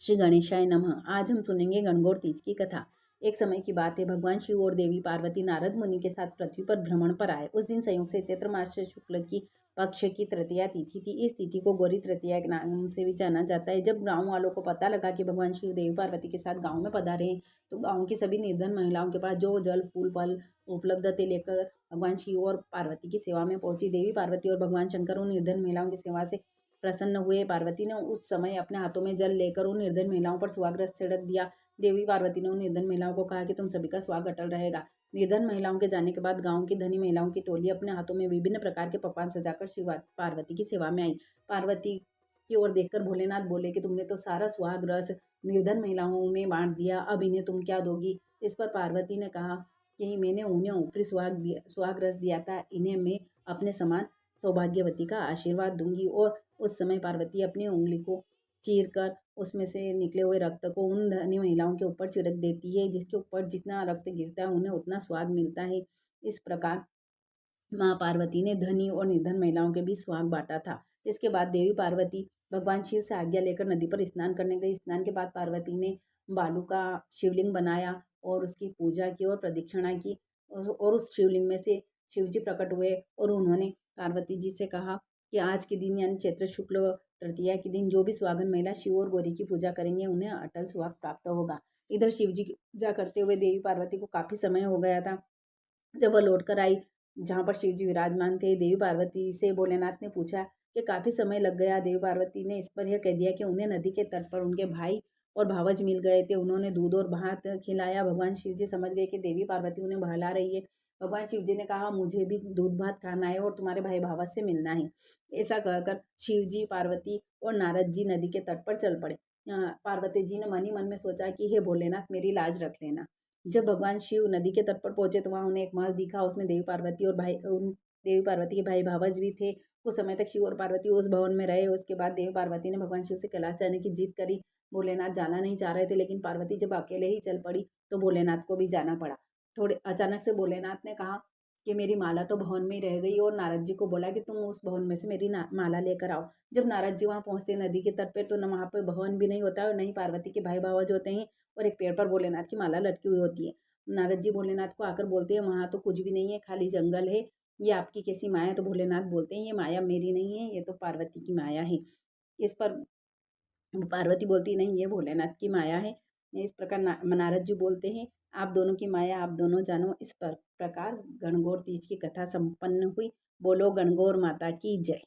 श्री गणेशाय नमः। आज हम सुनेंगे गणगौर तीज की कथा। एक समय की बात है, भगवान शिव और देवी पार्वती नारद मुनि के साथ पृथ्वी पर भ्रमण पर आए। उस दिन संयोग से चैत्र मास शुक्ल की पक्ष की तृतीया तिथि थी। इस तिथि को गौरी तृतीया के नाम से भी जाना जाता है। जब गांव वालों को पता लगा कि भगवान शिव देवी पार्वती के साथ गांव में पधारे हैं, तो गांव की सभी निर्धन महिलाओं के पास जो जल फूल फल उपलब्ध थे लेकर भगवान शिव और पार्वती की सेवा में पहुंची। देवी पार्वती और भगवान शंकर उन निर्धन महिलाओं की सेवा से प्रसन्न हुए। पार्वती ने उस समय अपने हाथों में जल लेकर उन निर्धन महिलाओं पर सुहाग्रस छिड़क दिया। देवी पार्वती ने उन निर्धन महिलाओं को कहा कि तुम सभी का सुहाग अटल रहेगा। निर्धन महिलाओं के जाने के बाद गांव की धनी महिलाओं की टोली अपने हाथों में विभिन्न प्रकार के पकवान सजाकर शिव पार्वती की सेवा में आई। पार्वती की ओर देखकर भोलेनाथ बोले कि तुमने तो सारा सुहाग रस निर्धन महिलाओं में बांट दिया, अब इन्हें तुम क्या दोगी। इस पर पार्वती ने कहा कि मैंने उन्हें ऊपरी सुहाग रस दिया था, इन्हें मैं अपने समान सौभाग्यवती का आशीर्वाद दूंगी। और उस समय पार्वती अपनी उंगली को चीर कर उसमें से निकले हुए रक्त को उन धनी महिलाओं के ऊपर छिड़क देती है। जिसके ऊपर जितना रक्त गिरता है उन्हें उतना स्वाद मिलता है। इस प्रकार माँ पार्वती ने धनी और निर्धन महिलाओं के बीच सुहाग बांटा था। इसके बाद देवी पार्वती भगवान शिव से आज्ञा लेकर नदी पर स्नान करने गई। स्नान के बाद पार्वती ने बालू का शिवलिंग बनाया और उसकी पूजा की और प्रदक्षिणा की। और उस शिवलिंग में से शिव जी प्रकट हुए और उन्होंने पार्वती जी से कहा कि आज के दिन यानी चैत्र शुक्ल तृतीया के दिन जो भी सुहागन महिला शिव और गौरी की पूजा करेंगे उन्हें अटल सुहाग प्राप्त होगा। इधर शिव जी की पूजा करते हुए देवी पार्वती को काफी समय हो गया था। जब वह लौट कर आई जहाँ पर शिव जी विराजमान थे, देवी पार्वती से भोलेनाथ ने पूछा कि काफी समय लग गया। देवी पार्वती ने इस पर यह कह दिया कि उन्हें नदी के तट पर उनके भाई और भावज मिल गए थे। उन्होंने दूध और भात खिलाया। भगवान शिव जी समझ गए कि देवी पार्वती उन्हें बहला रही है। भगवान शिव जी ने कहा मुझे भी दूध भात खाना है और तुम्हारे भाई भावज से मिलना है। ऐसा कहकर शिव जी, पार्वती और नारद जी नदी के तट पर चल पड़े। पार्वती जी ने मन ही मन में सोचा कि हे भोलेनाथ, मेरी लाज रख लेना। जब भगवान शिव नदी के तट पर पहुंचे तो वहां उन्हें एक महल दिखा। उसमें देवी पार्वती के भाई भावज भी थे। कुछ समय तक शिव और पार्वती उस भवन में रहे। उसके बाद देवी पार्वती ने भगवान शिव से कैलाश जाने की जिद करी। भोलेनाथ जाना नहीं चाह रहे थे, लेकिन पार्वती जब अकेले ही चल पड़ी तो भोलेनाथ को भी जाना पड़ा। थोड़े अचानक से भोलेनाथ ने कहा कि मेरी माला तो भवन में ही रह गई, और नारद जी को बोला कि तुम उस भवन में से मेरी माला लेकर आओ। जब नारद जी वहां पहुंचते नदी के तट पर, तो न वहां पर भवन भी नहीं होता और नहीं पार्वती के भाई भावज होते हैं, और एक पेड़ पर भोलेनाथ की माला लटकी हुई होती है। नारद जी भोलेनाथ को आकर बोलते हैं वहां तो कुछ भी नहीं है, खाली जंगल है, ये आपकी कैसी माया। तो भोलेनाथ बोलते हैं ये माया मेरी नहीं है, ये तो पार्वती की माया है। इस पर पार्वती बोलती नहीं, ये भोलेनाथ की माया है। इस प्रकार नारद जी बोलते हैं आप दोनों की माया आप दोनों जानो। इस प्रकार गणगौर तीज की कथा संपन्न हुई। बोलो गणगौर माता की जय।